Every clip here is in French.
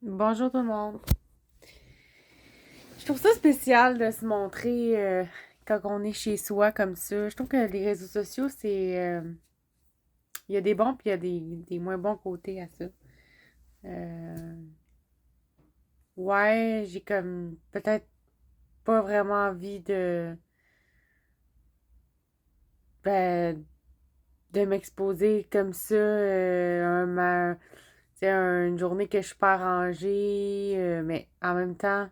Bonjour tout le monde. Je trouve ça spécial de se montrer quand on est chez soi comme ça. Je trouve que les réseaux sociaux, il y a des bons puis il y a des moins bons côtés à ça. Euh, ouais, j'ai comme peut-être pas vraiment envie ben, de m'exposer comme ça tu sais, une journée que je suis pas arrangée, mais en même temps,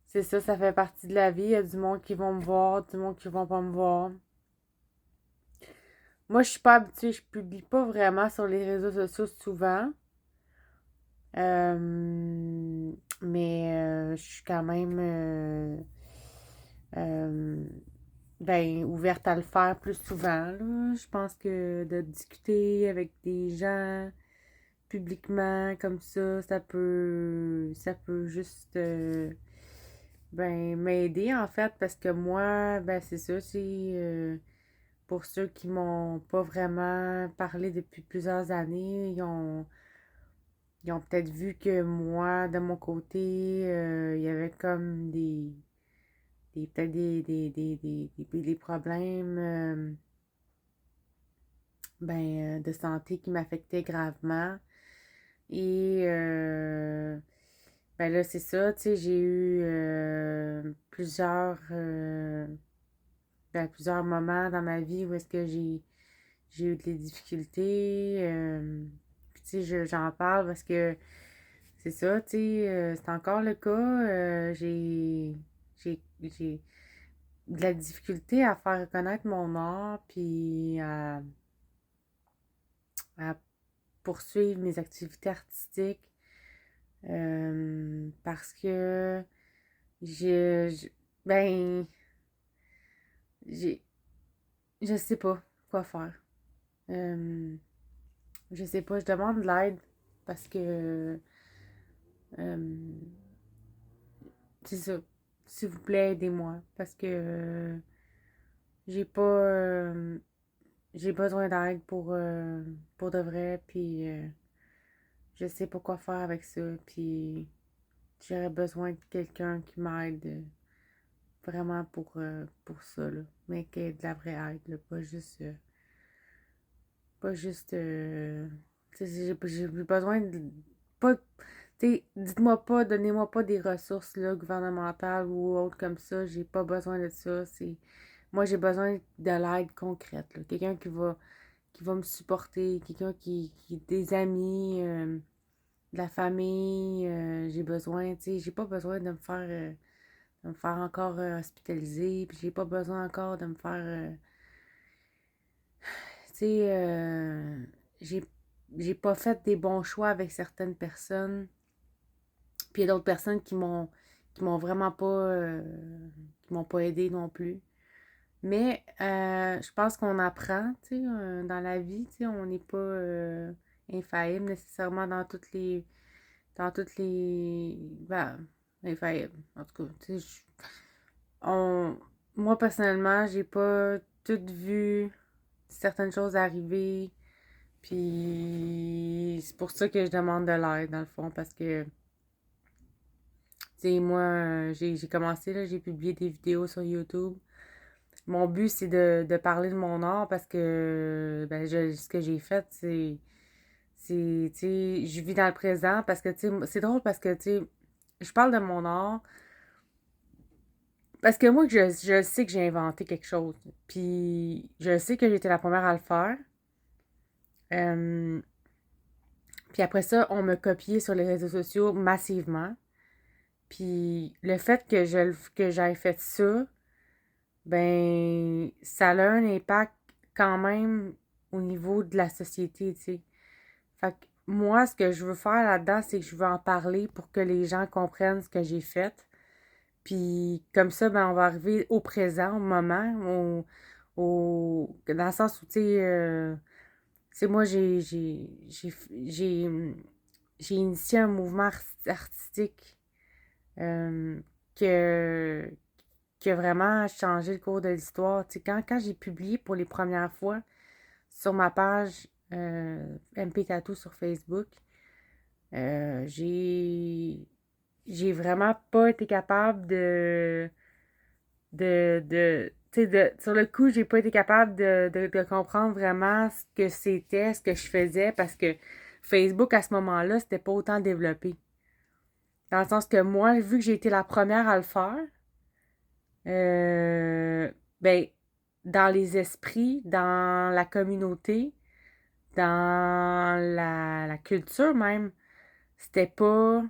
c'est ça, ça fait partie de la vie. Il y a du monde qui vont me voir, du monde qui vont pas me voir. Moi, je suis pas habituée, je publie pas vraiment sur les réseaux sociaux souvent. Mais je suis quand même euh, ben, ouverte à le faire plus souvent, là. Je pense que de discuter avec des gens publiquement comme ça peut juste ben, m'aider en fait parce que moi, ben c'est ça, pour ceux qui m'ont pas vraiment parlé depuis plusieurs années, ils ont peut-être vu que moi, de mon côté, il y avait comme peut-être des problèmes ben, de santé qui m'affectaient gravement. Et ben là, c'est ça, tu sais, j'ai eu plusieurs moments dans ma vie où est-ce que j'ai eu des difficultés. Puis, tu sais, j'en parle parce que c'est ça, tu sais, c'est encore le cas. J'ai de la difficulté à faire reconnaître mon art, puis à poursuivre mes activités artistiques. Parce que ben, j'ai, je sais pas quoi faire. Euh, je sais pas, je demande de l'aide parce que euh, c'est ça. S'il vous plaît, aidez-moi. Parce que j'ai pas. J'ai besoin d'aide pour de vrai. Puis je sais pas quoi faire avec ça. Puis j'aurais besoin de quelqu'un qui m'aide vraiment pour ça, là. Mais qui ait de la vraie aide, là. Pas juste. Tu sais, j'ai besoin de. Pas. Tu sais, dites-moi pas, donnez-moi pas des ressources là, gouvernementales ou autres comme ça. J'ai pas besoin de ça. Moi, j'ai besoin de l'aide concrète, là. Quelqu'un qui va me supporter, quelqu'un des amis, de la famille. J'ai besoin, tu sais, j'ai pas besoin de me faire encore hospitaliser. Puis j'ai pas besoin encore de me faire. Tu sais, j'ai j'ai pas fait des bons choix avec certaines personnes. Puis il y a d'autres personnes qui m'ont vraiment pas qui m'ont pas aidé non plus. Mais je pense qu'on apprend, tu sais, dans la vie, tu sais, on n'est pas infaillible nécessairement dans toutes les ben, infaillible. En tout cas, tu sais, on, moi personnellement, j'ai pas tout vu certaines choses arriver. Puis c'est pour ça que je demande de l'aide, dans le fond, parce que, tu sais, moi, j'ai commencé, là, j'ai publié des vidéos sur YouTube. Mon but, c'est de parler de mon art parce que, ben, ce que j'ai fait, tu sais, je vis dans le présent parce que, tu sais, c'est drôle parce que, tu sais, je parle de mon art parce que moi, je sais que j'ai inventé quelque chose. Puis, je sais que j'étais la première à le faire. Euh, puis après ça, on m'a copié sur les réseaux sociaux massivement. Puis le fait que j'aie fait ça, ben, ça a un impact quand même au niveau de la société, tu sais. Fait que moi, ce que je veux faire là-dedans, c'est que je veux en parler pour que les gens comprennent ce que j'ai fait. Puis comme ça, ben, on va arriver au présent, au moment, dans le sens où, tu sais, moi, j'ai, j'ai initié un mouvement artistique euh, que, qui a vraiment changé le cours de l'histoire. Tu sais, quand j'ai publié pour les premières fois sur ma page MP Tattoo sur Facebook, J'ai vraiment pas été capable tu sais, sur le coup, j'ai pas été capable de comprendre vraiment ce que c'était, ce que je faisais, parce que Facebook, à ce moment-là, c'était pas autant développé. Dans le sens que moi, vu que j'ai été la première à le faire, euh, ben, dans les esprits, dans la communauté, dans la culture même, c'était pas,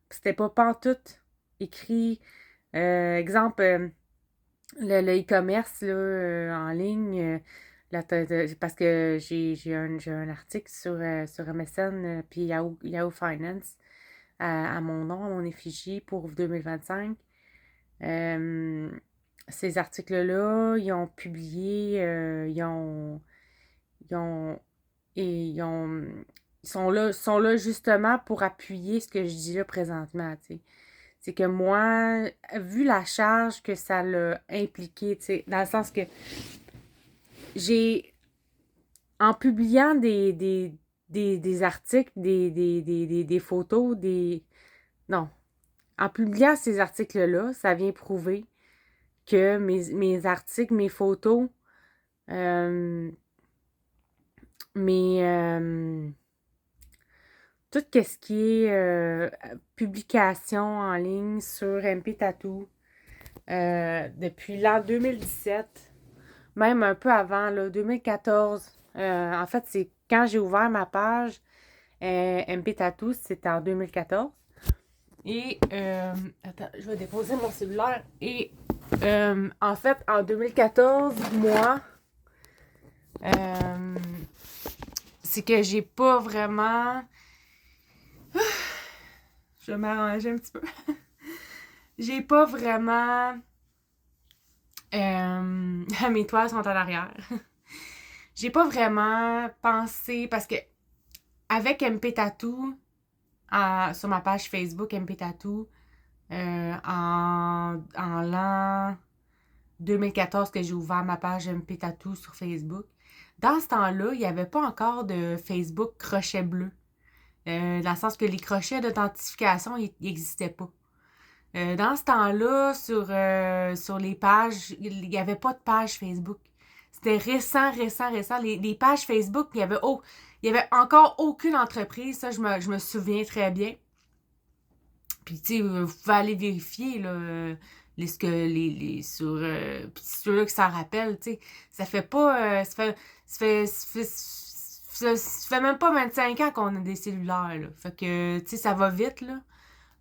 c'était pas pantoute écrit. Exemple, le e-commerce là, en ligne, parce que j'ai un article sur MSN puis Yahoo Finance à mon nom, à mon effigie pour 2025. Euh, Ces articles-là, ils ont publié, ils ont, et ils sont là justement pour appuyer ce que je dis là présentement, tu sais. C'est que moi, vu la charge que ça l'a impliqué, tu sais, dans le sens que j'ai, en publiant des articles, des photos, non, en publiant ces articles-là, ça vient prouver que mes articles, mes photos, euh, mes, tout ce qui est publication en ligne sur MP Tattoo, depuis l'an 2017, même un peu avant, là, 2014. En fait, c'est quand j'ai ouvert ma page MP Tattoo, c'était en 2014. Et, attends, je vais déposer mon cellulaire. Et, en fait, en 2014, moi, euh, c'est que j'ai pas vraiment... Je vais m'arranger un petit peu. J'ai pas vraiment... mes toiles sont à l'arrière. J'ai pas vraiment pensé, parce que avec MP Tattoo, sur ma page Facebook MP Tattoo, en l'an 2014 que j'ai ouvert ma page MP Tattoo sur Facebook, dans ce temps-là, il n'y avait pas encore de Facebook crochet bleu. Dans le sens que les crochets d'authentification, ils n'existaient pas. Dans ce temps-là, sur les pages, il n'y avait pas de page Facebook. C'était récent. Les pages Facebook, il y avait encore aucune entreprise. Ça, je me souviens très bien. Puis, tu sais, vous pouvez aller vérifier, là, puis ceux-là que ça rappelle, tu sais. Ça fait pas... ça fait même pas 25 ans qu'on a des cellulaires, là. Fait que, tu sais, ça va vite, là.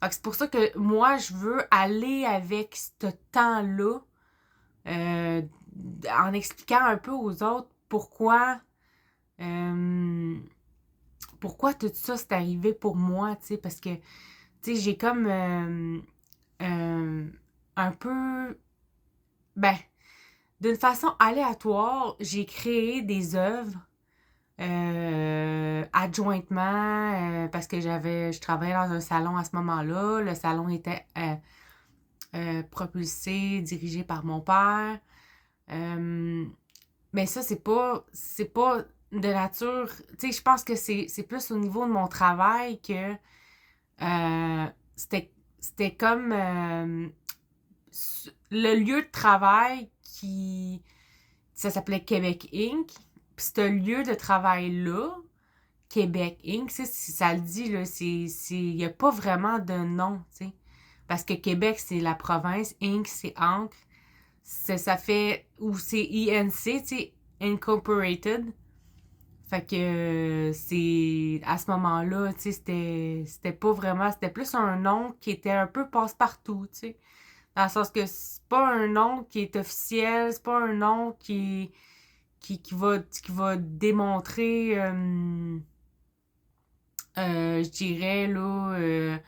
Fait que c'est pour ça que moi, je veux aller avec ce temps-là, euh, en expliquant un peu aux autres euh, pourquoi tout ça c'est arrivé pour moi, tu sais, parce que, tu sais, j'ai comme euh, un peu, ben, d'une façon aléatoire, j'ai créé des œuvres adjointement parce que je travaillais dans un salon à ce moment-là. Le salon était propulsé, dirigé par mon père. Euh, mais ça, c'est pas de nature. Tu sais, je pense que c'est plus au niveau de mon travail que c'était comme le lieu de travail qui. Ça s'appelait Québec Inc. Puis ce lieu de travail-là, Québec Inc., ça le dit, là, il n'y a pas vraiment de nom, tu sais. Parce que Québec, c'est la province, Inc., c'est Ancre. Ça fait, ou c'est INC, tu sais, Incorporated. Fait que c'est, à ce moment-là, tu sais, c'était pas vraiment, c'était plus un nom qui était un peu passe-partout, tu sais. Dans le sens que c'est pas un nom qui est officiel, c'est pas un nom qui va démontrer, je dirais, là,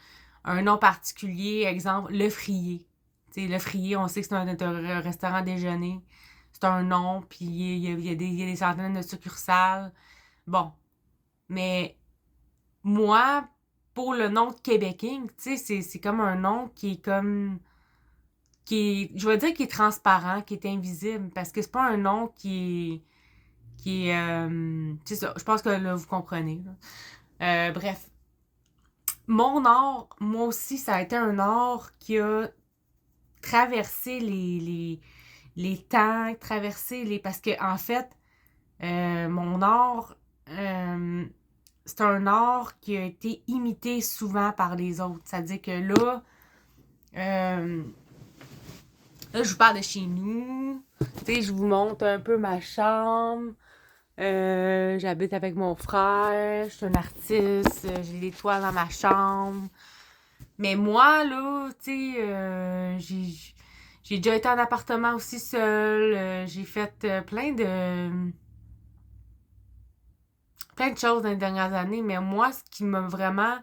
un nom particulier, exemple, Le Frier. Tu sais, Le Frier, on sait que c'est un restaurant déjeuner. C'est un nom, puis il y a des centaines de succursales. Bon, mais moi, pour le nom de Québec Inc., tu sais, c'est comme un nom qui est comme... je vais dire qui est transparent, qui est invisible, parce que c'est pas un nom c'est ça, je pense que là, vous comprenez. Là. Bref. mon art, moi aussi, ça a été un art qui a traversé les temps, traversé les... Parce que, en fait, mon art, c'est un art qui a été imité souvent par les autres. C'est-à-dire que là, je vous parle de chez nous. Tu sais, je vous montre un peu ma chambre. J'habite avec mon frère. Je suis un artiste. J'ai des toiles dans ma chambre. Mais moi, là, tu sais, j'ai déjà été en appartement aussi seule. J'ai fait plein de choses dans les dernières années. Mais moi, ce qui m'a vraiment...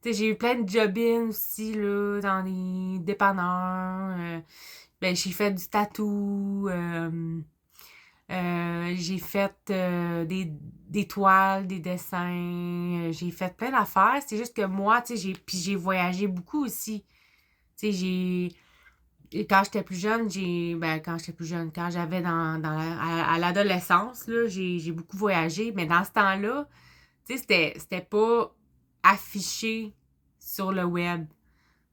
Tu sais, j'ai eu plein de job-ins aussi, là, dans les dépanneurs. Ben, j'ai fait du tatou. J'ai fait des toiles, des dessins. J'ai fait plein d'affaires. C'est juste que moi, tu sais, j'ai voyagé beaucoup aussi. Tu sais, quand j'étais plus jeune, quand j'avais à l'adolescence, là, j'ai beaucoup voyagé. Mais dans ce temps-là, tu sais, c'était pas affiché sur le web.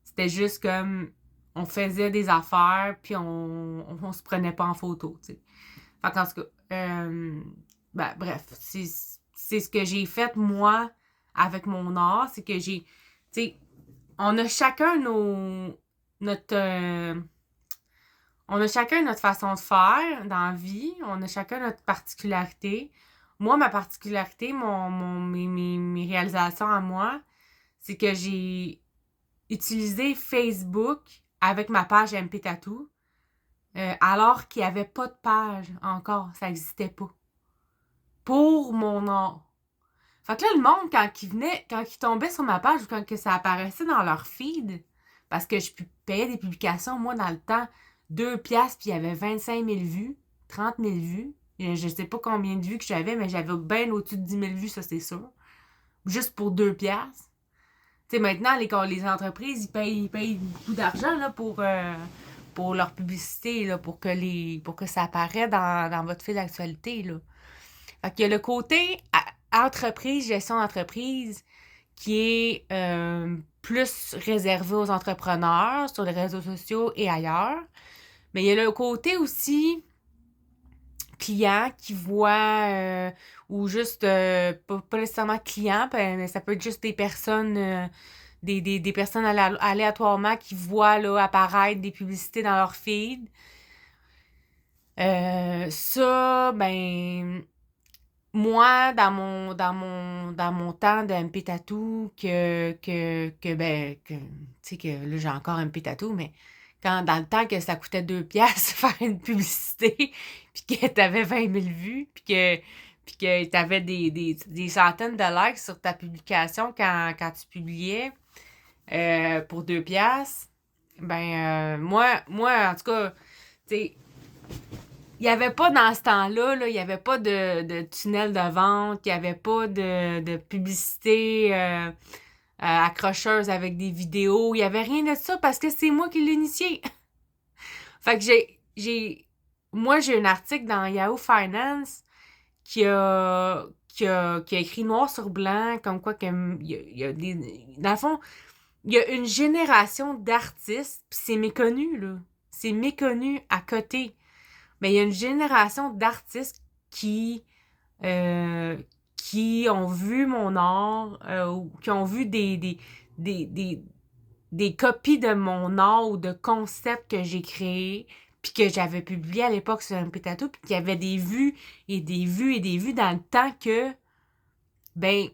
C'était juste comme on faisait des affaires puis on se prenait pas en photo, tu sais. Fait qu'en tout cas, ben, bref, c'est ce que j'ai fait moi avec mon art, c'est que tu sais, on a chacun notre, on a chacun notre façon de faire dans la vie, on a chacun notre particularité. Moi, ma particularité, mes réalisations à moi, c'est que j'ai utilisé Facebook avec ma page MP Tattoo, alors qu'il n'y avait pas de page encore, ça n'existait pas. Pour mon art. Fait que là, le monde, quand il tombait sur ma page ou quand que ça apparaissait dans leur feed, parce que je payais des publications, moi, dans le temps, 2 piastres, puis il y avait 25 000 vues, 30 000 vues. Et je sais pas combien de vues que j'avais, mais j'avais bien au-dessus de 10 000 vues, ça, c'est sûr. Juste pour 2 piastres. Tu sais, maintenant, les entreprises, ils payent beaucoup d'argent là, pour leur publicité, là, pour que ça apparaisse dans votre fil d'actualité, là. Fait qu'il y a le côté entreprise, gestion d'entreprise, qui est plus réservé aux entrepreneurs sur les réseaux sociaux et ailleurs. Mais il y a le côté aussi client qui voit, ou juste, pas nécessairement client, mais ça peut être juste des personnes, des personnes aléatoirement qui voient là, apparaître des publicités dans leur feed. Ça, ben, moi, dans mon temps de MP Tattoo, tu sais que là, j'ai encore MP Tattoo, mais dans le temps que ça coûtait 2 piastres faire une publicité, puis que t'avais 20 000 vues, puis que t'avais des centaines de likes sur ta publication quand tu publiais, pour 2 piastres, ben, moi, en tout cas, tu sais, il n'y avait pas dans ce temps-là, il n'y avait pas de tunnel de vente, il n'y avait pas de publicité accrocheuse avec des vidéos, il n'y avait rien de ça parce que c'est moi qui l'ai initié. Fait que moi, j'ai un article dans Yahoo Finance qui a écrit noir sur blanc, comme quoi que, dans le fond, il y a une génération d'artistes, pis c'est méconnu, là. C'est méconnu à côté. Mais il y a une génération d'artistes euh, qui ont vu mon art, ou qui ont vu des, des, des copies de mon art ou de concepts que j'ai créés, puis que j'avais publié à l'époque sur un Tattoo, puis qu'il y avait des vues et des vues et des vues dans le temps ben,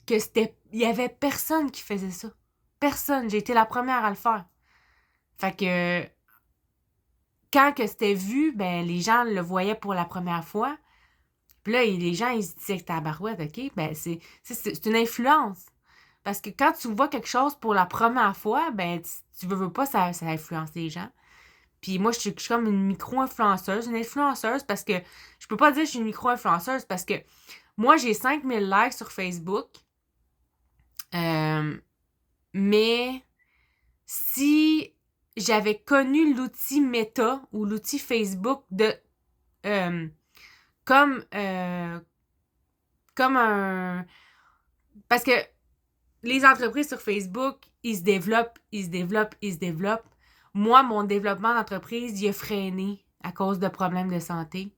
il y avait personne qui faisait ça. Personne. J'ai été la première à le faire. Fait que, quand que c'était vu, ben, les gens le voyaient pour la première fois. Puis là, les gens, ils se disaient que tabarouette, OK? Ben, c'est une influence. Parce que quand tu vois quelque chose pour la première fois, ben, tu veux pas, ça influence les gens. Puis moi, je suis comme une micro-influenceuse, une influenceuse, parce que je peux pas dire que je suis une micro-influenceuse, parce que moi, j'ai 5000 likes sur Facebook. Mais si j'avais connu l'outil Meta ou l'outil Facebook euh, comme, comme un... Parce que les entreprises sur Facebook, ils se développent, ils se développent, ils se développent. Moi, mon développement d'entreprise, il a freiné à cause de problèmes de santé.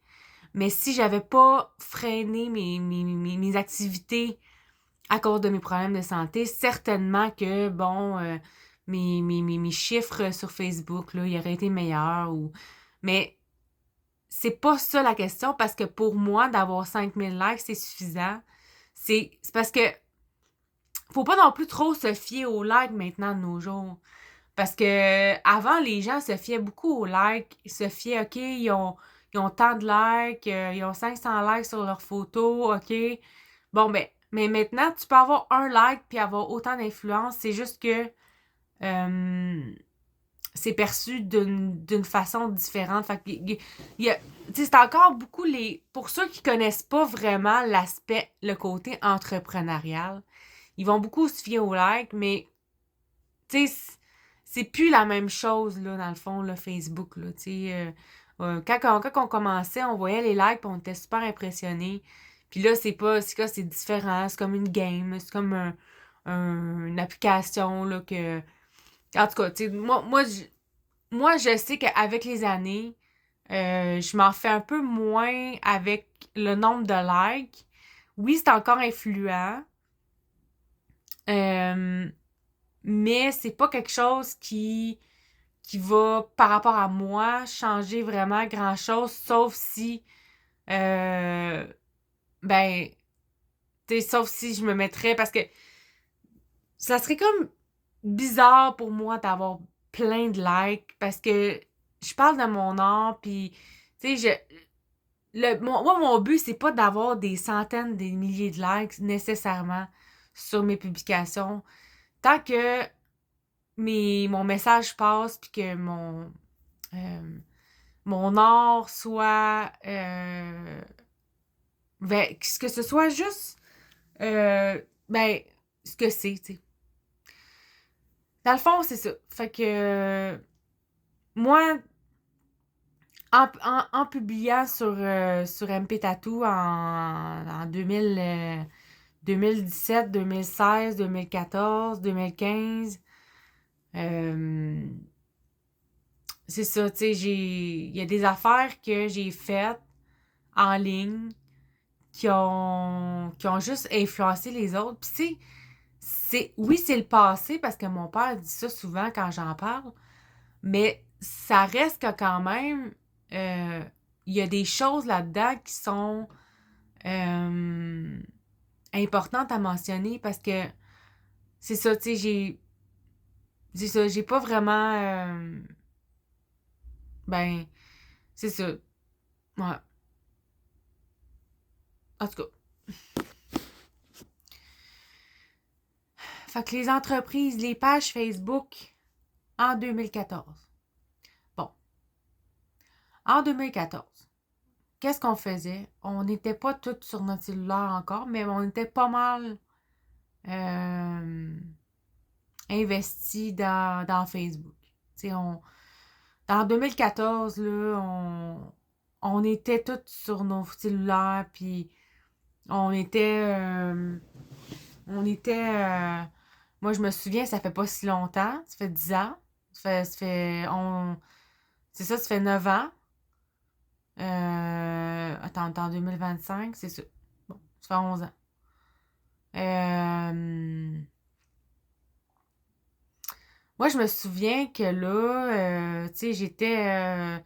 Mais si j'avais pas freiné mes activités à cause de mes problèmes de santé, certainement que, bon, mes chiffres sur Facebook, là, ils auraient été meilleurs. Mais c'est pas ça la question, parce que pour moi, d'avoir 5000 likes, c'est suffisant. C'est parce que faut pas non plus trop se fier aux likes maintenant de nos jours. Parce que avant, les gens se fiaient beaucoup aux likes. Ils se fiaient, OK, ils ont tant de likes, ils ont 500 likes sur leurs photos, OK. Bon, ben, mais maintenant, tu peux avoir un like puis avoir autant d'influence. C'est juste que euh, c'est perçu d'une façon différente. Fait que, c'est encore beaucoup les... Pour ceux qui connaissent pas vraiment l'aspect, le côté entrepreneurial, ils vont beaucoup se fier aux likes, mais tu sais, c'est plus la même chose, là, dans le fond, là, Facebook, là, tu sais. Quand on commençait, on voyait les likes, puis on était super impressionnés. Puis là, c'est différent, c'est comme une game, c'est comme une application, là, que... En tout cas, tu sais, moi, je sais qu'avec les années, je m'en fais un peu moins avec le nombre de likes. Oui, c'est encore influent, euh, mais c'est pas quelque chose qui va, par rapport à moi, changer vraiment grand-chose, sauf si, euh, ben, tu sais, sauf si je me mettrais, parce que ça serait comme bizarre pour moi d'avoir plein de likes, parce que je parle de mon art, puis, tu sais, moi, mon but, c'est pas d'avoir des centaines, des milliers de likes, nécessairement, sur mes publications. Tant que mon message passe, puis que euh, mon art soit que ce soit juste ben ce que c'est, tu sais. Dans le fond, c'est ça. Fait que moi, en publiant sur MP Tattoo en 2017, 2016, 2014, 2015, euh, c'est ça, tu sais, il y a des affaires que j'ai faites en ligne qui ont juste influencé les autres. Puis tu sais, oui, c'est le passé parce que mon père dit ça souvent quand j'en parle, mais ça reste que quand même, euh, il y a des choses là-dedans qui sont euh, importantes à mentionner parce que c'est ça, tu sais, c'est ça, j'ai pas vraiment, ben, c'est ça, ouais. En tout cas, fait que les entreprises, les pages Facebook en 2014. Bon, en 2014, qu'est-ce qu'on faisait? On n'était pas toutes sur notre cellulaire encore, mais on était pas mal euh, investis dans Facebook. Tu sais, dans 2014, là, on était toutes sur nos cellulaires, puis on était... on était... moi, je me souviens, ça fait pas si longtemps, ça fait 10 ans. C'est ça, ça fait 9 ans. Attends, en 2025, c'est ça. Bon, ça fait 11 ans. Euh, Moi, je me souviens que là, tu sais, j'étais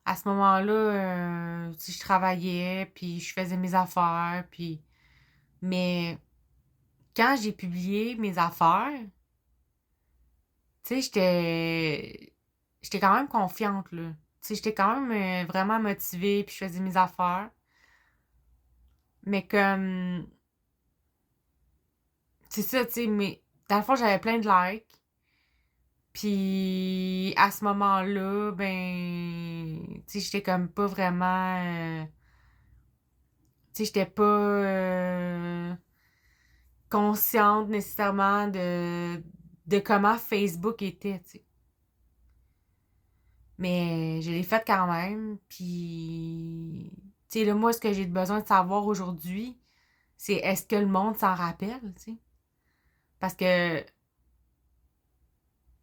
à ce moment-là, tu sais, je travaillais, puis je faisais mes affaires, puis... Mais quand j'ai publié mes affaires, tu sais, j'étais quand même confiante, là. Tu sais, j'étais quand même vraiment motivée, puis je faisais mes affaires. Mais comme... C'est ça, tu sais, mais dans le fond, j'avais plein de likes. Puis à ce moment-là, ben, tu sais, j'étais comme pas vraiment, tu sais, j'étais pas consciente nécessairement de comment Facebook était, tu sais. Mais je l'ai fait quand même, puis, tu sais, là, moi, ce que j'ai besoin de savoir aujourd'hui, c'est est-ce que le monde s'en rappelle, tu sais. Parce que, tu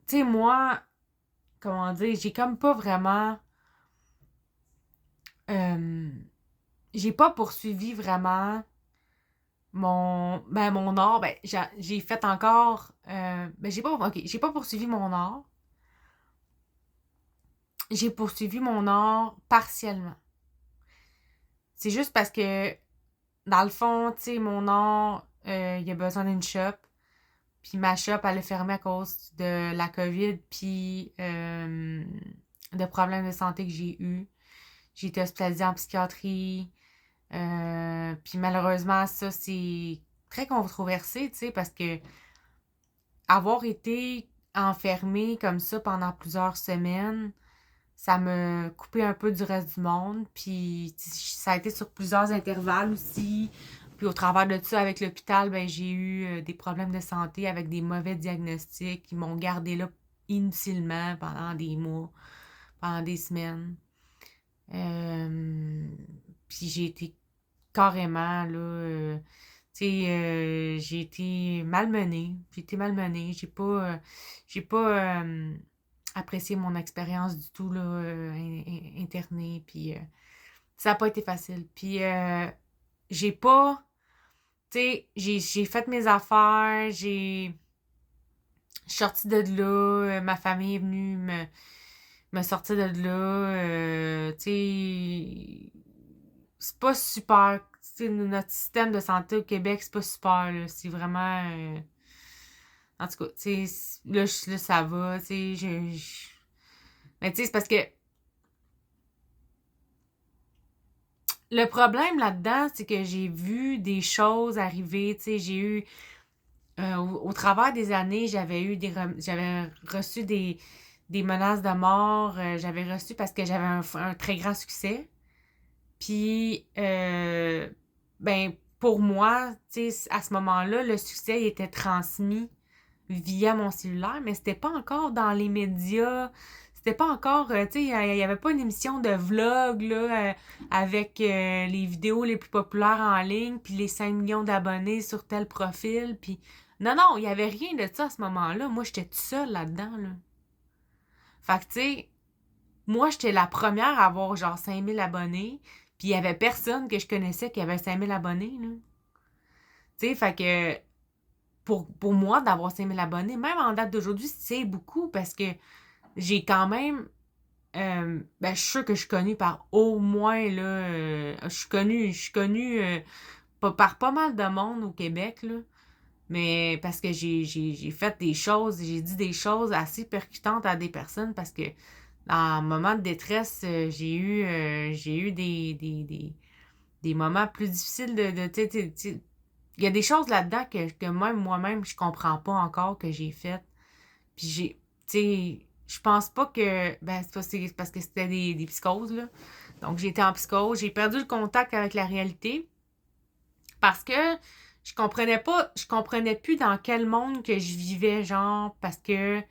sais, moi, comment dire, j'ai comme pas vraiment... euh, j'ai pas poursuivi vraiment mon art. Ben, j'ai fait encore... ben, j'ai pas poursuivi mon art. J'ai poursuivi mon art partiellement. C'est juste parce que, dans le fond, tu sais, mon art, il a besoin d'une shop. Puis ma shop, elle a fermé à cause de la COVID, puis de problèmes de santé que j'ai eu. J'ai été hospitalisée en psychiatrie. Puis malheureusement, ça, c'est très controversé, tu sais, parce que avoir été enfermée comme ça pendant plusieurs semaines, ça me coupait un peu du reste du monde. Puis ça a été sur plusieurs intervalles aussi. Puis au travers de ça, avec l'hôpital, ben j'ai eu des problèmes de santé avec des mauvais diagnostics qui m'ont gardé là inutilement pendant des mois, pendant des semaines. Euh, Puis j'ai été carrément là, tu sais, j'ai été malmenée. J'ai été malmenée. J'ai pas apprécié mon expérience du tout là, internée. Puis ça a pas été facile. Puis j'ai pas, tu sais, j'ai fait mes affaires. Je suis sortie de là. Ma famille est venue me sortir de là. Tu sais, c'est pas super. Tu sais, notre système de santé au Québec, c'est pas super, là. C'est vraiment. En tout cas, tu sais, là, ça va. Tu sais, mais tu sais, c'est parce que le problème là-dedans, c'est que j'ai vu des choses arriver. Tu sais, j'ai eu. Au travers des années, j'avais reçu des menaces de mort. J'avais reçu parce que j'avais un très grand succès. Puis, ben, pour moi, tu sais, à ce moment-là, le succès était transmis via mon cellulaire, mais c'était pas encore dans les médias. C'était pas encore, tu sais, il y avait pas une émission de vlog, là, avec les vidéos les plus populaires en ligne, puis les 5 millions d'abonnés sur tel profil, puis... Non, non, il y avait rien de ça à ce moment-là. Moi, j'étais toute seule là-dedans, là. Fait que, tu sais, moi, j'étais la première à avoir genre 5 000 abonnés. Puis il y avait personne que je connaissais qui avait 5 000 abonnés, là. Tu sais, fait que pour moi, d'avoir 5 000 abonnés, même en date d'aujourd'hui, c'est beaucoup parce que j'ai quand même. Ben, je suis sûre que je suis connue par au moins, là. Je suis connue par pas mal de monde au Québec, là. Mais parce que j'ai fait des choses, j'ai dit des choses assez percutantes à des personnes parce que dans un moment de détresse, j'ai eu des moments plus difficiles tu sais, il y a des choses là-dedans que même moi-même, je comprends pas encore que j'ai faites. Puis tu sais, je pense pas que, ben, c'est parce que c'était des psychoses, là. Donc, j'ai été en psychose, j'ai perdu le contact avec la réalité parce que je comprenais plus dans quel monde que je vivais, genre, parce que,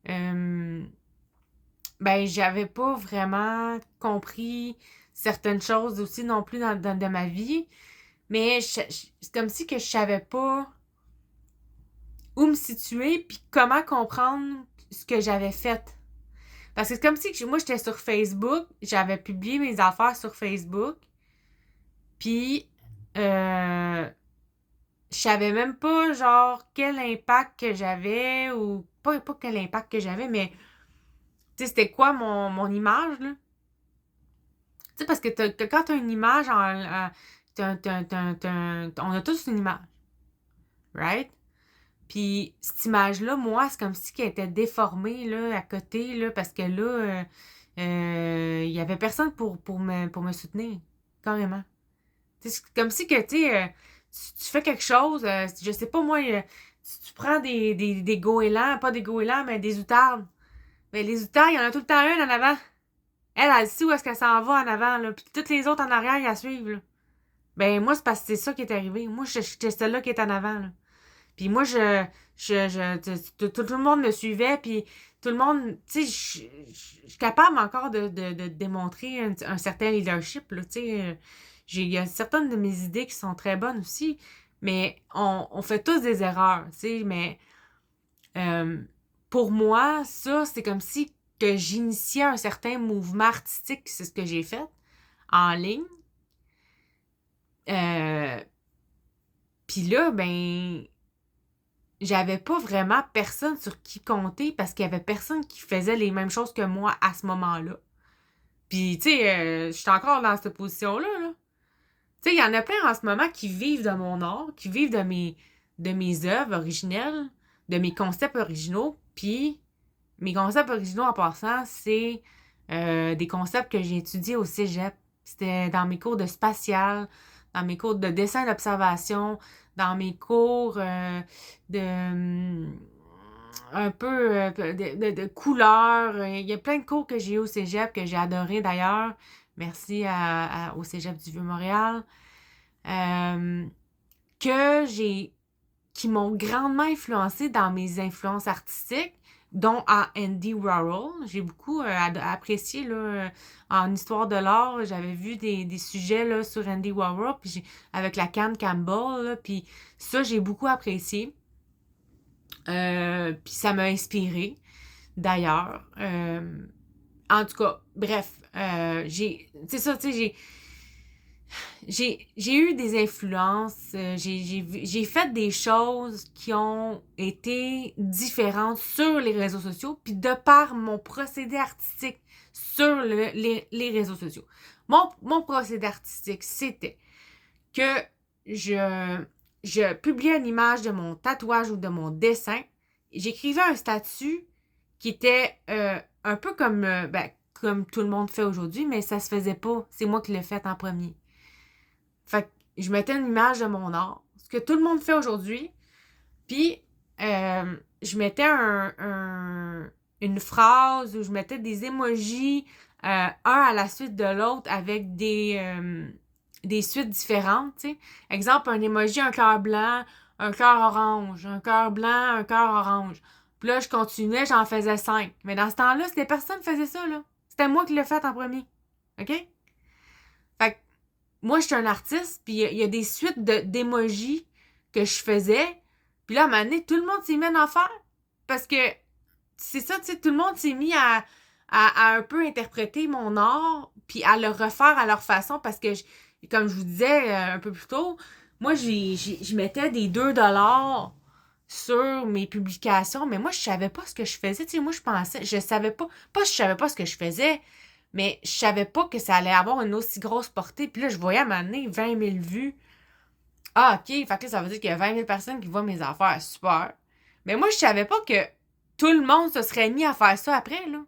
euh, ben, j'avais pas vraiment compris certaines choses aussi non plus de ma vie. Mais c'est comme si que je savais pas où me situer puis comment comprendre ce que j'avais fait. Parce que c'est comme si que moi j'étais sur Facebook, j'avais publié mes affaires sur Facebook, puis je savais même pas genre quel impact que j'avais ou pas quel impact que j'avais, mais tu sais c'était quoi mon image là. Tu sais parce que quand t'as une image on a tous une image, right? Puis cette image-là, moi, c'est comme si qu'elle était déformée là, à côté, là, parce que là, il y avait personne pour me soutenir, carrément. Tu sais, c'est comme si que, tu sais, tu fais quelque chose, je sais pas moi, tu prends des goélands, pas des goélands, mais des outardes. Mais les outardes, il y en a tout le temps une en avant. Elle sait où est-ce qu'elle s'en va en avant, là. Puis toutes les autres en arrière, ils la suivent, là. Ben, moi, c'est parce que c'est ça qui est arrivé. Moi, j'étais celle-là qui est en avant, là. Puis moi, tout le monde me suivait, puis tout le monde, tu sais, je suis capable encore de démontrer un certain leadership, là, tu sais. Il y a certaines de mes idées qui sont très bonnes aussi, mais on fait tous des erreurs, tu sais, mais pour moi, ça, c'est comme si que j'initiais un certain mouvement artistique, c'est ce que j'ai fait, en ligne. Puis là, ben, j'avais pas vraiment personne sur qui compter parce qu'il y avait personne qui faisait les mêmes choses que moi à ce moment-là. Puis, tu sais, je suis encore dans cette position-là, là. Tu sais, il y en a plein en ce moment qui vivent de mon art, qui vivent de mes œuvres originelles, de mes concepts originaux. Puis, mes concepts originaux, en passant, c'est des concepts que j'ai étudiés au cégep. C'était dans mes cours de spatial, dans mes cours de dessin d'observation, dans mes cours de un peu de couleurs. Il y a plein de cours que j'ai eu au cégep que j'ai adoré d'ailleurs. Merci au cégep du Vieux-Montréal. Euh, que j'ai qui m'ont grandement influencé dans mes influences artistiques, dont à Andy Warhol. J'ai beaucoup apprécié là, en histoire de l'art. J'avais vu des sujets là, sur Andy Warhol puis avec la Can Campbell. Là, puis ça, j'ai beaucoup apprécié. Puis ça m'a inspiré, d'ailleurs. En tout cas, bref, c'est ça, tu sais, j'ai eu des influences, j'ai fait des choses qui ont été différentes sur les réseaux sociaux, puis de par mon procédé artistique sur les réseaux sociaux. Mon procédé artistique, c'était que je publiais une image de mon tatouage ou de mon dessin, j'écrivais un statut qui était un peu comme tout le monde fait aujourd'hui, mais ça se faisait pas. C'est moi qui l'ai fait en premier. Fait que je mettais une image de mon art, ce que tout le monde fait aujourd'hui, puis je mettais une phrase ou je mettais des emojis un à la suite de l'autre avec des suites différentes, tu sais. Exemple, un emoji, un cœur blanc, un cœur orange, un cœur blanc, un cœur orange. Puis là, je continuais, j'en faisais 5. Mais dans ce temps-là, c'était personne qui faisait ça, là. C'était moi qui l'ai fait en premier. OK? Fait que moi, je suis un artiste, puis il y a des suites d'émojis que je faisais. Puis là, à un moment donné, tout le monde s'est mis à en faire. Parce que c'est ça, tu sais, tout le monde s'est mis à un peu interpréter mon art, puis à le refaire à leur façon. Parce que, comme je vous disais un peu plus tôt, moi, je mettais des 2$ sur mes publications, mais moi, je savais pas ce que je faisais. Tu sais, moi, je savais pas je savais pas ce que je faisais, mais je savais pas que ça allait avoir une aussi grosse portée. Puis là, je voyais à un moment donné 20 000 vues. Ah, OK, fait que là, ça veut dire qu'il y a 20 000 personnes qui voient mes affaires. Super. Mais moi, je savais pas que tout le monde se serait mis à faire ça après, là.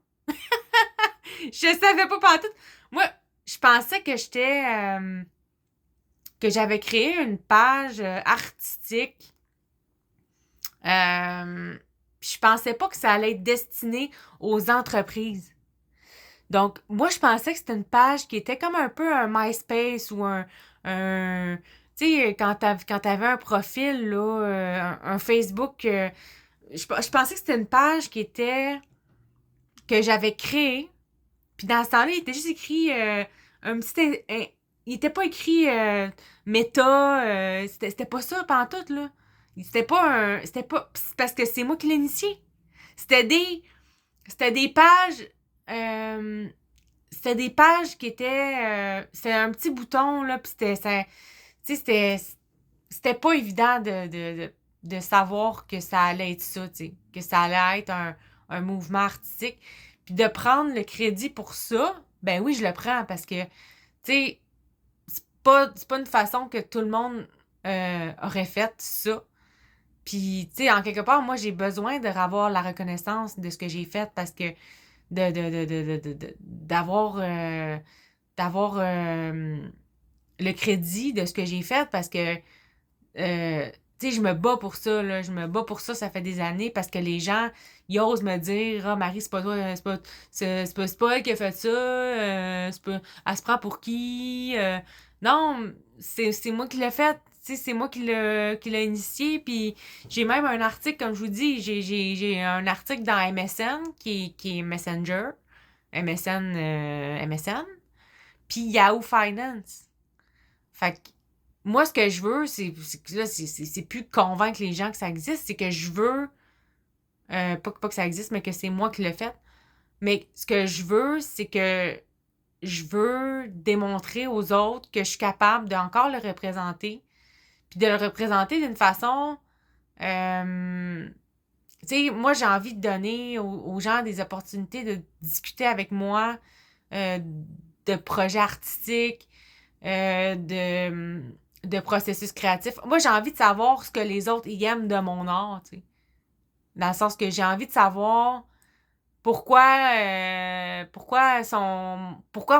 Je savais pas pantoute. Moi, je pensais que que j'avais créé une page artistique. Puis je pensais pas que ça allait être destiné aux entreprises. Donc, moi, je pensais que c'était une page qui était comme un peu un MySpace ou tu sais, quand t'avais un profil, là, un Facebook, je pensais que c'était une page que j'avais créée. Puis dans ce temps-là, il était juste écrit un petit... il était pas écrit méta, c'était pas ça pantoute, là. C'était pas... C'est parce que c'est moi qui l'ai initié. C'était des pages... c'était des pages qui étaient... c'était un petit bouton, là, puis tu sais, c'était pas évident de savoir que ça allait être ça, tu sais, que ça allait être un mouvement artistique. Puis de prendre le crédit pour ça, ben oui, je le prends parce que, tu sais, c'est pas une façon que tout le monde aurait fait ça. Puis, tu sais, en quelque part, moi, j'ai besoin de avoir la reconnaissance de ce que j'ai fait parce que d'avoir le crédit de ce que j'ai fait parce que tu sais, je me bats pour ça, là. Je me bats pour ça, ça fait des années parce que les gens, ils osent me dire, ah, Marie, c'est pas toi, c'est pas elle qui a fait ça, elle se prend pour qui? Non, c'est moi qui l'ai fait, tu sais, c'est moi qui l'a initié, puis j'ai même un article, comme je vous dis, j'ai un article dans MSN qui est Messenger, MSN, puis Yahoo Finance. Fait que moi, ce que je veux, c'est plus convaincre les gens que ça existe, c'est que je veux, pas que ça existe, mais que c'est moi qui l'ai fait. Mais ce que je veux, c'est que je veux démontrer aux autres que je suis capable de encore le représenter, puis de le représenter d'une façon, tu sais, moi, j'ai envie de donner aux gens des opportunités de discuter avec moi euh, de projets artistiques, de processus créatifs. Moi, j'ai envie de savoir ce que les autres y aiment de mon art, tu sais. Dans le sens que j'ai envie de savoir pourquoi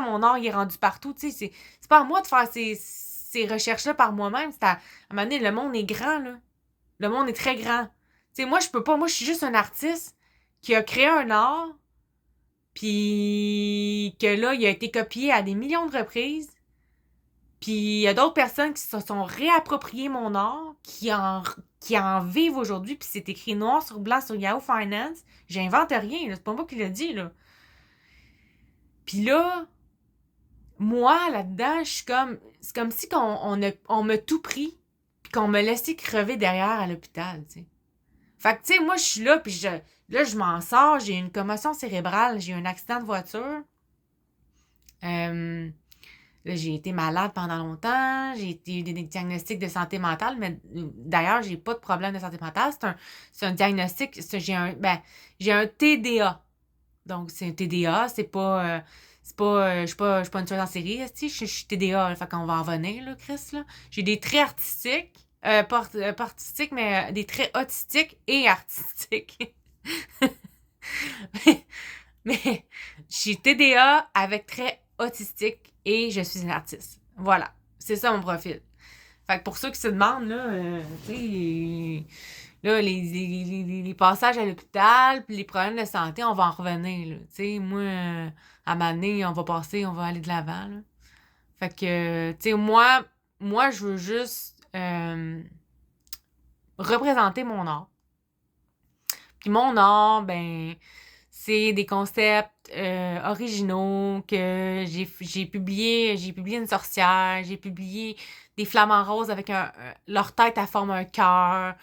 mon art il est rendu partout, tu sais. C'est pas à moi de faire ces recherches-là par moi-même. À un moment donné, le monde est grand, là. Le monde est très grand. Tu sais, moi, je peux pas. Moi, je suis juste un artiste qui a créé un art, puis que là, il a été copié à des millions de reprises. Puis il y a d'autres personnes qui se sont réappropriées mon art, qui en vivent aujourd'hui, puis c'est écrit noir sur blanc sur Yahoo Finance. J'invente rien, là. C'est pas moi qui l'ai dit, là. Puis là, moi, là-dedans, je suis comme... C'est comme si on m'a tout pris, puis qu'on m'a laissé crever derrière à l'hôpital, tu sais. Fait que, tu sais, moi, je suis là, puis là, je m'en sors, j'ai une commotion cérébrale, j'ai eu un accident de voiture. Là, j'ai été malade pendant longtemps, eu des diagnostics de santé mentale, mais d'ailleurs, j'ai pas de problème de santé mentale. C'est un diagnostic, j'ai un TDA. Donc, c'est un TDA, je suis pas une tueuse en série, je suis TDA, là, fait qu'on va en venir, là, Chris, là. J'ai des traits artistiques, pas artistiques, mais des traits autistiques et artistiques. Mais je suis TDA avec traits autistiques et je suis une artiste. Voilà, c'est ça mon profil. Fait que pour ceux qui se demandent, là, tu sais, là, les passages à l'hôpital, puis les problèmes de santé, on va en revenir, là. Tu sais, moi, à un moment donné, on va aller de l'avant, là. Fait que, tu sais, moi, je veux juste représenter mon art. Puis mon art, ben, c'est des concepts originaux que j'ai publié. J'ai publié une sorcière, j'ai publié des flamants roses avec leur tête à forme un cœur.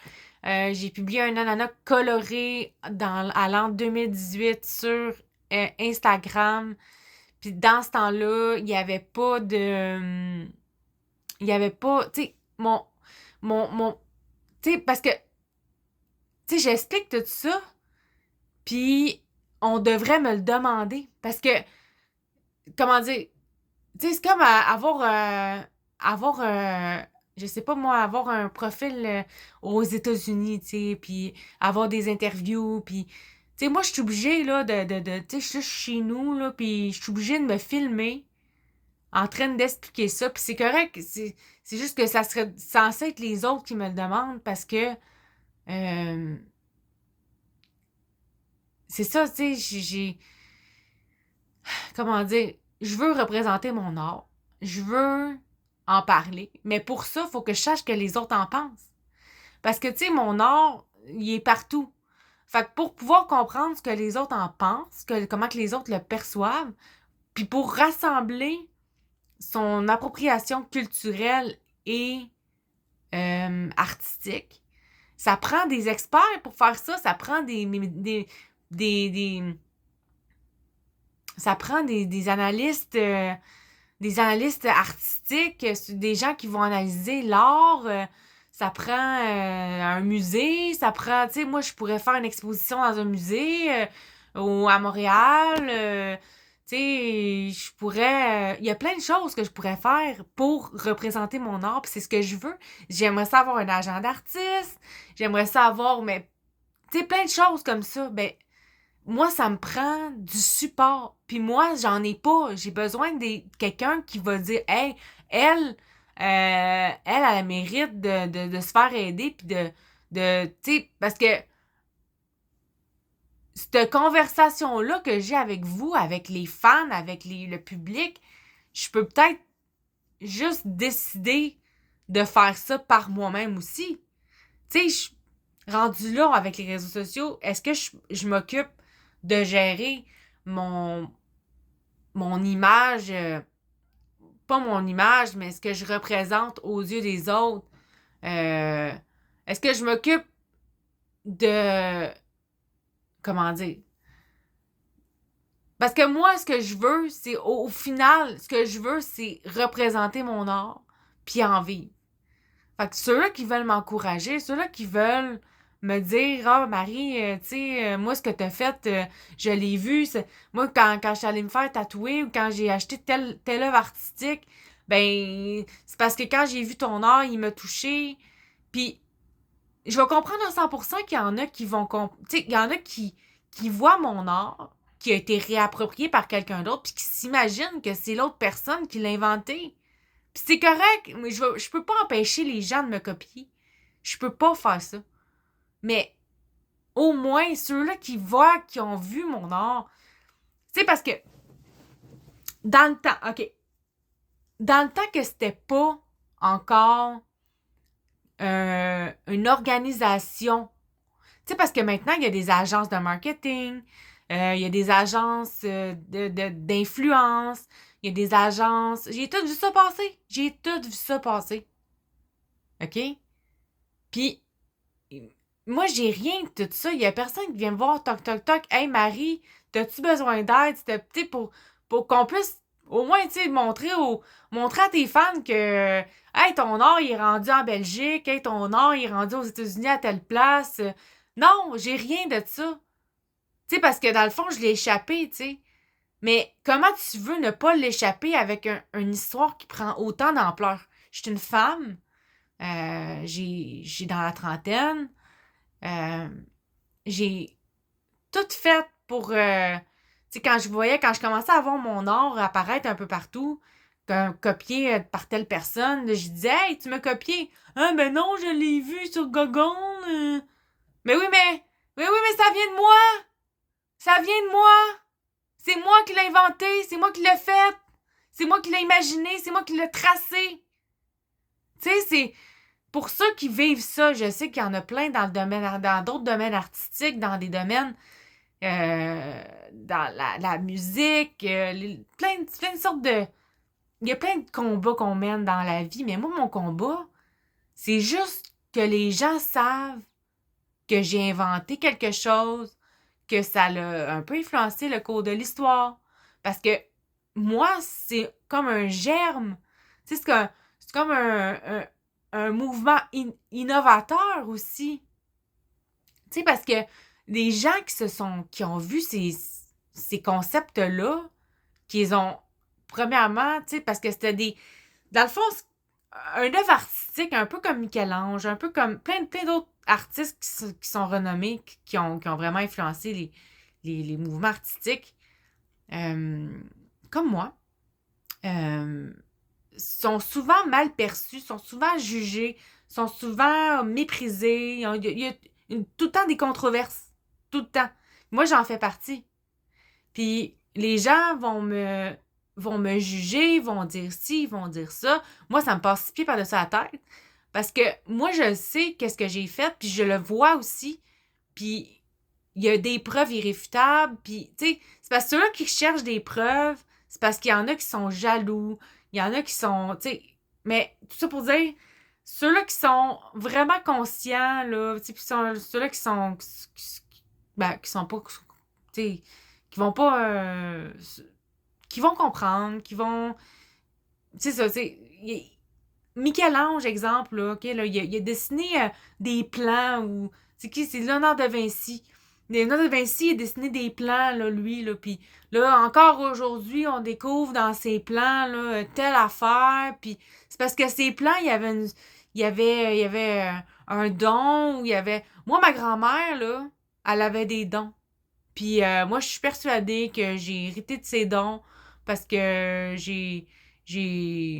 J'ai publié un ananas coloré à l'an 2018 sur Instagram. Puis dans ce temps-là, il y avait pas de... Il y avait pas... Tu sais, mon tu sais, parce que... Tu sais, j'explique tout ça, puis on devrait me le demander. Parce que, comment dire, tu sais, c'est comme je sais pas moi, avoir un profil aux États-Unis, tu sais, puis avoir des interviews, puis, tu sais, moi, je suis obligée, là, tu sais, je suis chez nous, là, puis je suis obligée de me filmer en train d'expliquer ça, puis c'est correct, c'est juste que ça serait censé être les autres qui me le demandent, parce que, euh, c'est ça, tu sais, comment dire, je veux représenter mon art. Je veux en parler. Mais pour ça, il faut que je sache que les autres en pensent. Parce que, tu sais, mon art, il est partout. Fait que pour pouvoir comprendre ce que les autres en pensent, comment que les autres le perçoivent, puis pour rassembler son appropriation culturelle et artistique, ça prend des experts pour faire ça. Ça prend des ça prend des analystes artistiques, des gens qui vont analyser l'art. Ça prend un musée, ça prend, tu sais, moi, je pourrais faire une exposition dans un musée à Montréal. Tu sais, je pourrais... Il y a plein de choses que je pourrais faire pour représenter mon art, puis c'est ce que je veux. J'aimerais ça avoir un agent d'artiste, j'aimerais ça avoir, mais, tu sais, plein de choses comme ça. Ben, moi, ça me prend du support. Puis moi, j'en ai pas. J'ai besoin de quelqu'un qui va dire, hey, elle a le mérite de se faire aider, puis tu sais, parce que cette conversation-là que j'ai avec vous, avec les fans, avec le public, je peux peut-être juste décider de faire ça par moi-même aussi. Tu sais, rendu là avec les réseaux sociaux, est-ce que je m'occupe de gérer mon image, pas mon image, mais ce que je représente aux yeux des autres. Est-ce que je m'occupe de... Comment dire? Parce que moi, ce que je veux, c'est au final, ce que je veux, c'est représenter mon art, puis en vivre. Fait que ceux-là qui veulent m'encourager, ceux-là qui veulent me dire ah Marie, tu sais, moi ce que t'as fait, je l'ai vu. Moi, quand je suis allée me faire tatouer ou quand j'ai acheté telle œuvre artistique, ben c'est parce que quand j'ai vu ton art, il m'a touché. Puis je vais comprendre à 100% qu'il y en a qui vont tu sais, il y en a qui voient mon art qui a été réapproprié par quelqu'un d'autre puis qui s'imaginent que c'est l'autre personne qui l'a inventé. Puis c'est correct, mais je peux pas empêcher les gens de me copier. Je peux pas faire ça. Mais au moins, ceux-là qui voient, qui ont vu mon art, tu sais, parce que dans le temps, OK, dans le temps que c'était pas encore une organisation, tu sais, parce que maintenant, il y a des agences de marketing, il y a des agences d'influence, il y a des agences... J'ai tout vu ça passer. J'ai tout vu ça passer. OK? Puis, moi, j'ai rien de tout ça. Il y a personne qui vient me voir, toc, toc, toc. Hey, Marie, t'as-tu besoin d'aide? C'était pour qu'on puisse au moins, tu sais, montrer à tes fans que, hey, ton art, il est rendu en Belgique. Hey, ton art, il est rendu aux États-Unis à telle place. Non, j'ai rien de ça. Tu sais, parce que dans le fond, je l'ai échappé, tu sais. Mais comment tu veux ne pas l'échapper avec une histoire qui prend autant d'ampleur? Je suis une femme. J'ai dans la trentaine. Euh, j'ai tout fait pour... tu sais, quand je commençais à voir mon art apparaître un peu partout, copié par telle personne, là, je disais, hey, tu m'as copié. Ah, ben non, je l'ai vu sur Google. Mais oui, mais ça vient de moi. Ça vient de moi. C'est moi qui l'ai inventé. C'est moi qui l'ai fait. C'est moi qui l'ai imaginé. C'est moi qui l'ai tracé. Tu sais, c'est... Pour ceux qui vivent ça, je sais qu'il y en a plein dans le domaine, dans d'autres domaines artistiques, dans des domaines, dans la musique, plein de sortes de... Il y a plein de combats qu'on mène dans la vie, mais moi, mon combat, c'est juste que les gens savent que j'ai inventé quelque chose, que ça l'a un peu influencé le cours de l'histoire. Parce que moi, c'est comme un germe. Tu sais, c'est comme un mouvement innovateur aussi. Tu sais, parce que les gens qui ont vu ces concepts-là, qu'ils ont, premièrement, tu sais, parce que c'était des... Dans le fond, un œuvre artistique, un peu comme Michel-Ange, un peu comme plein d'autres artistes qui sont renommés, qui ont vraiment influencé les mouvements artistiques, comme moi, euh, sont souvent mal perçus, sont souvent jugés, sont souvent méprisés. Il y a tout le temps des controverses. Tout le temps. Moi, j'en fais partie. Puis les gens vont me juger, vont dire ci, vont dire ça. Moi, ça me passe 6 pieds par-dessus la tête. Parce que moi, je sais qu'est-ce que j'ai fait, puis je le vois aussi. Puis il y a des preuves irréfutables. Puis, tu sais, c'est parce que ceux-là qui cherchent des preuves, c'est parce qu'il y en a qui sont jaloux. Il y en a qui sont, tu sais... Mais tout ça pour dire, ceux-là qui sont vraiment conscients, là, tu sais, ceux-là qui sont pas, tu sais, qui vont pas, qui vont comprendre, qui vont, c'est ça, c'est, Michel-Ange, exemple, là, ok, là, il a dessiné des plans ou, c'est qui, c'est Léonard de Vinci. Léonard de Vinci a dessiné des plans, là, lui, là, puis là, encore aujourd'hui, on découvre dans ses plans, là, telle affaire, puis c'est parce que ces plans, il y avait un don, ou il y avait... Moi, ma grand-mère, là, elle avait des dons. Puis moi, je suis persuadée que j'ai hérité de ces dons parce que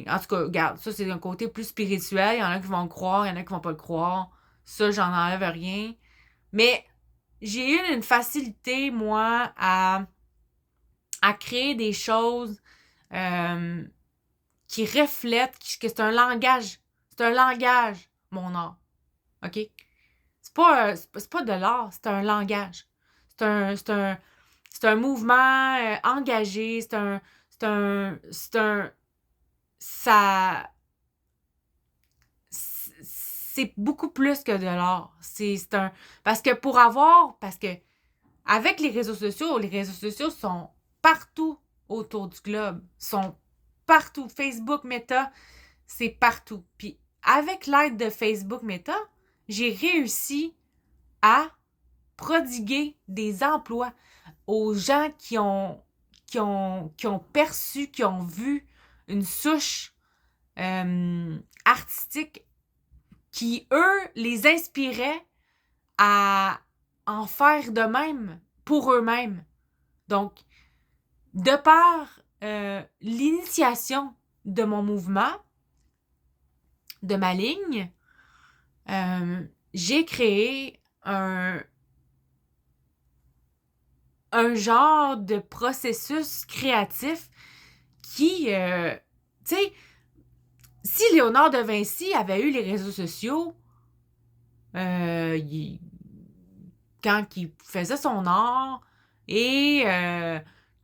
En tout cas, regarde, ça, c'est un côté plus spirituel. Il y en a qui vont le croire, il y en a qui vont pas le croire. Ça, j'en enlève rien. Mais j'ai eu une facilité, moi, à créer des choses euh, qui reflètent, que c'est un langage. C'est un langage, mon art. OK? C'est pas de l'art, c'est un langage. C'est un mouvement engagé, c'est un, ça... C'est beaucoup plus que de l'art. C'est un... Parce que avec les réseaux sociaux sont partout autour du globe. Sont partout. Facebook, Meta, c'est partout. Puis avec l'aide de Facebook, Meta, j'ai réussi à prodiguer des emplois aux gens qui ont perçu, qui ont vu une souche artistique qui, eux, les inspiraient à en faire de même pour eux-mêmes. Donc, de par l'initiation de mon mouvement, de ma ligne, j'ai créé un genre de processus créatif qui, tu sais, si Léonard de Vinci avait eu les réseaux sociaux, quand il faisait son art et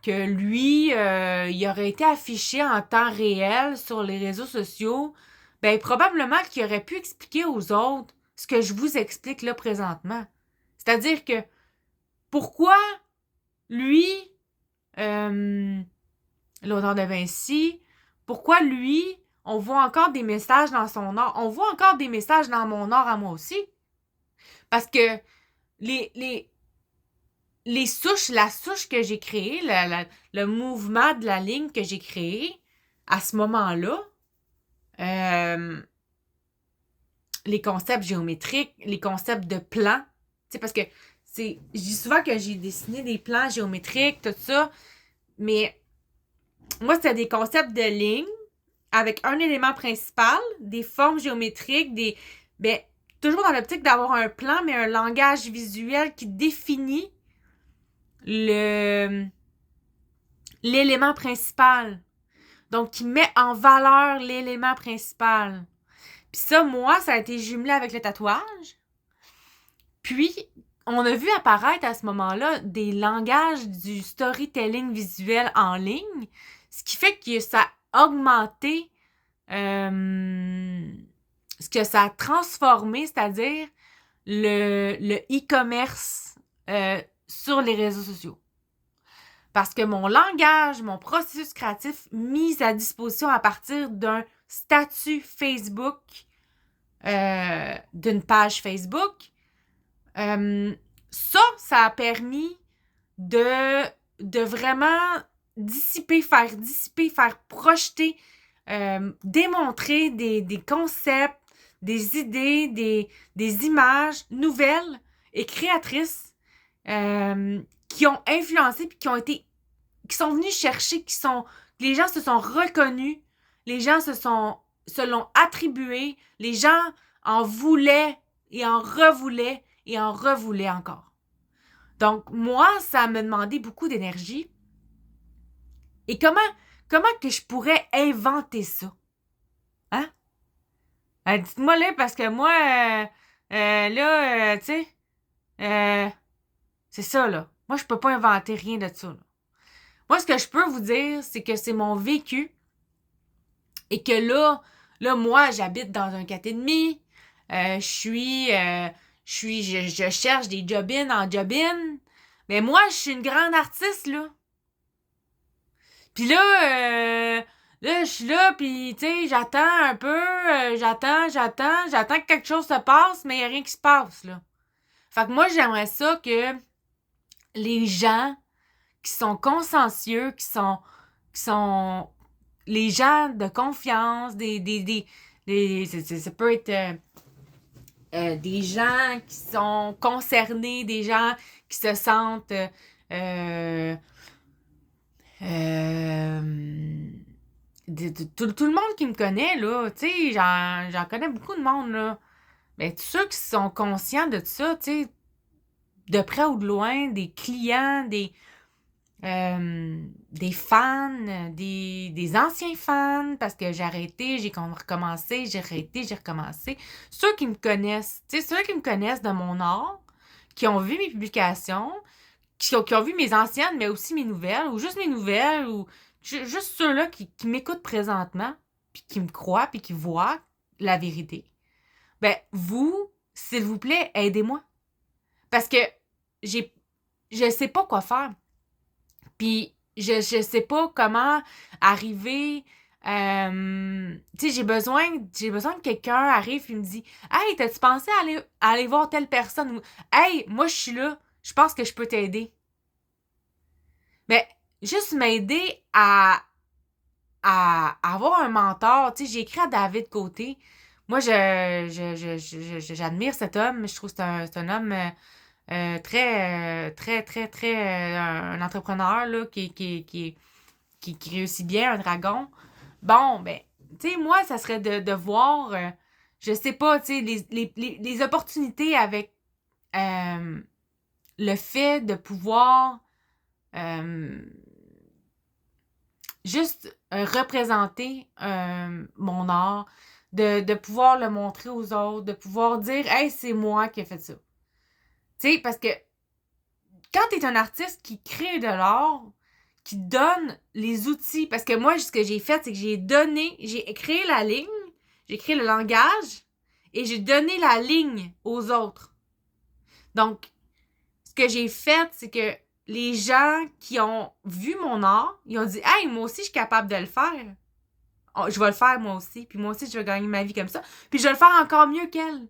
que lui, il aurait été affiché en temps réel sur les réseaux sociaux, ben probablement qu'il aurait pu expliquer aux autres ce que je vous explique là présentement. C'est-à-dire que pourquoi lui, Léonard de Vinci, pourquoi lui, on voit encore des messages dans son art. On voit encore des messages dans mon art à moi aussi. Parce que les souches, la souche que j'ai créée, le mouvement de la ligne que j'ai créé à ce moment-là, les concepts géométriques, les concepts de plans, tu sais, parce que je dis souvent que j'ai dessiné des plans géométriques, tout ça, mais moi, c'était des concepts de lignes avec un élément principal, des formes géométriques, toujours dans l'optique d'avoir un plan, mais un langage visuel qui définit l'élément principal. Donc, qui met en valeur l'élément principal. Puis ça, moi, ça a été jumelé avec le tatouage. Puis, on a vu apparaître à ce moment-là des langages du storytelling visuel en ligne, ce qui fait que ça a augmenté ce que ça a transformé, c'est-à-dire le e-commerce sur les réseaux sociaux. Parce que mon langage, mon processus créatif mis à disposition à partir d'un statut Facebook, d'une page Facebook, ça a permis de vraiment faire projeter, démontrer des concepts, des idées, des images nouvelles et créatrices qui ont influencé puis qui sont venus chercher, les gens se sont reconnus, les gens se l'ont attribué, les gens en voulaient et en revoulaient et en revoulaient encore. Donc, moi, ça me demandait beaucoup d'énergie. Et comment que je pourrais inventer ça? Hein? Dites-moi là, parce que moi, tu sais, c'est ça, là. Moi, je peux pas inventer rien de ça, là. Moi, ce que je peux vous dire, c'est que c'est mon vécu et que là, moi, j'habite dans un 4,5. Je cherche des job-in en job-in. Mais moi, je suis une grande artiste, là. Puis là, je suis là, puis tu sais, j'attends un peu, j'attends que quelque chose se passe, mais il n'y a rien qui se passe, là. Fait que moi, j'aimerais ça que les gens qui sont consciencieux, qui sont les gens de confiance, ça peut être des gens qui sont concernés, des gens qui se sentent tout le monde qui me connaît, là, tu sais, j'en connais beaucoup de monde, là. Mais tous ceux qui sont conscients de ça, tu sais, de près ou de loin, des clients, des fans, des anciens fans, parce que j'ai arrêté, j'ai recommencé, j'ai arrêté, j'ai recommencé. Ceux qui me connaissent, tu sais, ceux qui me connaissent de mon art, qui ont vu mes publications, qui ont vu mes anciennes, mais aussi mes nouvelles, ou juste mes nouvelles, ou juste ceux-là qui m'écoutent présentement, puis qui me croient, puis qui voient la vérité, ben vous, s'il vous plaît, aidez-moi. Parce que je sais pas quoi faire. Puis je sais pas comment arriver. Tu sais, j'ai besoin que quelqu'un arrive et me dit Hey, t'as-tu pensé à aller voir telle personne? Ou Hey, moi je suis là, je pense que je peux t'aider. Mais juste m'aider à avoir un mentor. Tu sais, j'ai écrit à David Côté. Moi, j'admire cet homme. Je trouve que c'est un homme très, un entrepreneur là, qui réussit bien, un dragon. Bon, ben, tu sais, moi, ça serait de voir, je sais pas, tu sais, les opportunités avec le fait de pouvoir euh, juste représenter mon art, de pouvoir le montrer aux autres, de pouvoir dire, hey, c'est moi qui ai fait ça. Tu sais, parce que quand t'es un artiste qui crée de l'art, qui donne les outils, parce que moi, ce que j'ai fait, c'est que j'ai créé la ligne, j'ai créé le langage, et j'ai donné la ligne aux autres. Donc, ce que j'ai fait, c'est que les gens qui ont vu mon art, ils ont dit « Hey, moi aussi, je suis capable de le faire. Je vais le faire, moi aussi. Puis moi aussi, je vais gagner ma vie comme ça. Puis je vais le faire encore mieux qu'elle.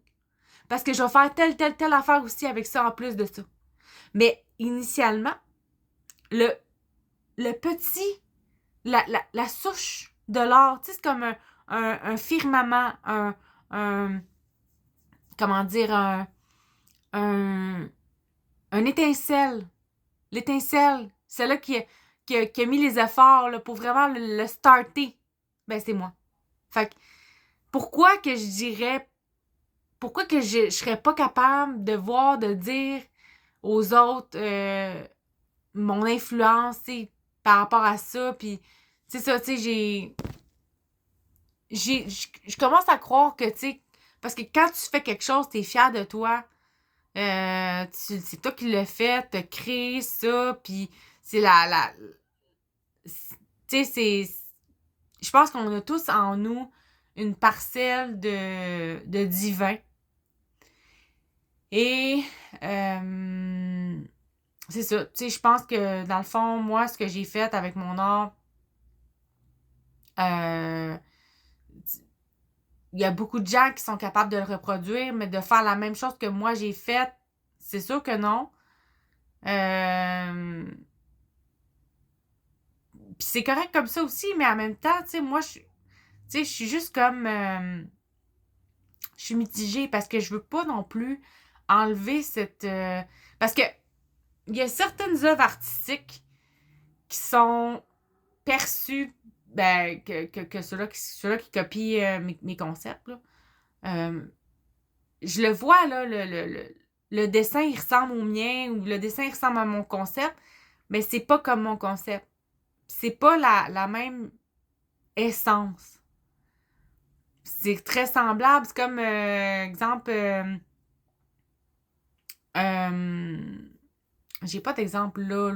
Parce que je vais faire telle affaire aussi avec ça en plus de ça. » Mais initialement, le petit, la souche de l'art, tu sais, c'est comme un firmament, comment dire, un étincelle. L'étincelle, celle-là qui a mis les efforts là, pour vraiment le starter, ben c'est moi. Fait que, pourquoi que je serais pas capable de voir, de dire aux autres mon influence, tu sais, par rapport à ça, puis c'est ça, tu sais, je commence à croire que, tu sais, parce que quand tu fais quelque chose, t'es fier de toi, c'est toi qui l'as fait, t'as créé ça, puis c'est tu sais, je pense qu'on a tous en nous une parcelle de divin. Et, c'est ça, tu sais, je pense que, dans le fond, moi, ce que j'ai fait avec mon art, euh, il y a beaucoup de gens qui sont capables de le reproduire, mais de faire la même chose que moi j'ai faite, c'est sûr que non. Puis c'est correct comme ça aussi, mais en même temps, tu sais, moi, je suis juste comme... je suis mitigée parce que je veux pas non plus enlever cette... parce que il y a certaines œuvres artistiques qui sont perçues, ben, que ceux-là qui copient mes concepts, là. Je le vois, là, le dessin, il ressemble au mien, ou le dessin, il ressemble à mon concept, mais c'est pas comme mon concept. C'est pas la même essence. C'est très semblable. C'est comme, exemple, j'ai pas d'exemple là,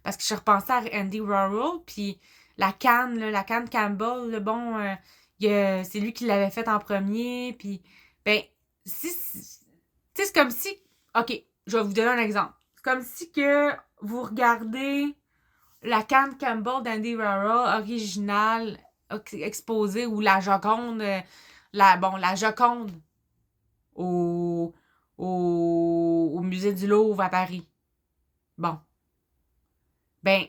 parce que je repensais à Andy Warhol, puis la canne, là, la canne Campbell, là, bon, c'est lui qui l'avait faite en premier, puis, ben, tu sais, c'est comme si, ok, je vais vous donner un exemple. C'est comme si que vous regardez la canne Campbell d'Andy Warhol originale exposée, ou la Joconde, la Joconde au, au musée du Louvre à Paris. Bon. Ben,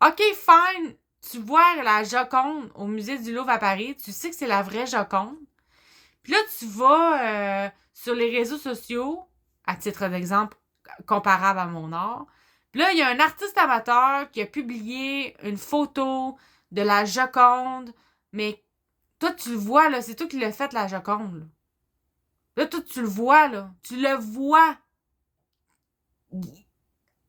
ok, fine. Tu vois la Joconde au musée du Louvre à Paris, tu sais que c'est la vraie Joconde. Puis là, tu vas sur les réseaux sociaux, à titre d'exemple comparable à mon art. Puis là, il y a un artiste amateur qui a publié une photo de la Joconde, mais toi, tu le vois, là, c'est toi qui l'as fait, la Joconde. Là, toi, tu le vois, là. Tu le vois.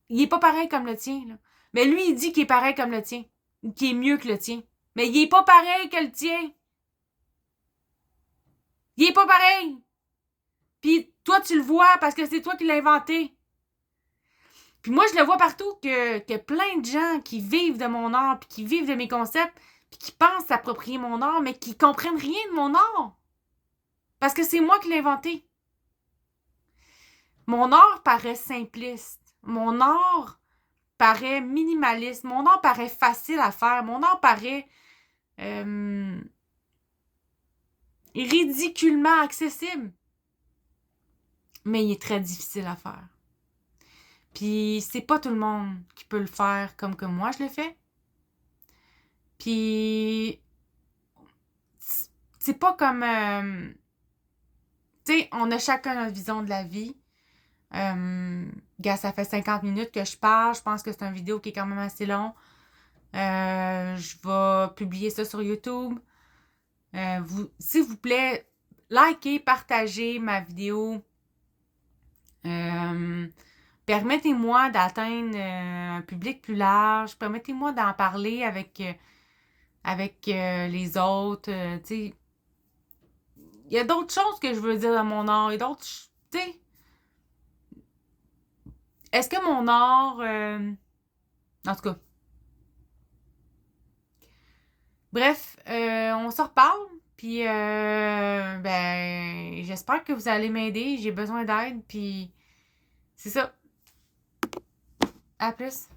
Il est pas pareil comme le tien, là. Mais lui, il dit qu'il est pareil comme le tien. Ou qu'il est mieux que le tien. Mais il est pas pareil que le tien. Il est pas pareil. Puis toi, tu le vois parce que c'est toi qui l'as inventé. Puis moi, je le vois partout que plein de gens qui vivent de mon art, puis qui vivent de mes concepts, puis puis qui pensent s'approprier mon art, mais qui comprennent rien de mon art. Parce que c'est moi qui l'ai inventé. Mon art paraît simpliste. Mon art paraît minimaliste. Mon art paraît facile à faire. Mon art paraît ridiculement accessible. Mais il est très difficile à faire. Puis c'est pas tout le monde qui peut le faire comme que moi je le fais. Puis c'est pas comme... tu sais, on a chacun notre vision de la vie. Gars, ça fait 50 minutes que je parle. Je pense que c'est une vidéo qui est quand même assez long. Je vais publier ça sur YouTube. S'il vous plaît, likez, partagez ma vidéo. Permettez-moi d'atteindre un public plus large. Permettez-moi d'en parler avec les autres. Tu sais, il y a d'autres choses que je veux dire dans mon art. Et d'autres, tu sais, est-ce que mon art... en tout cas. Bref, on se reparle. Puis, ben, j'espère que vous allez m'aider. J'ai besoin d'aide. Puis, c'est ça. À plus.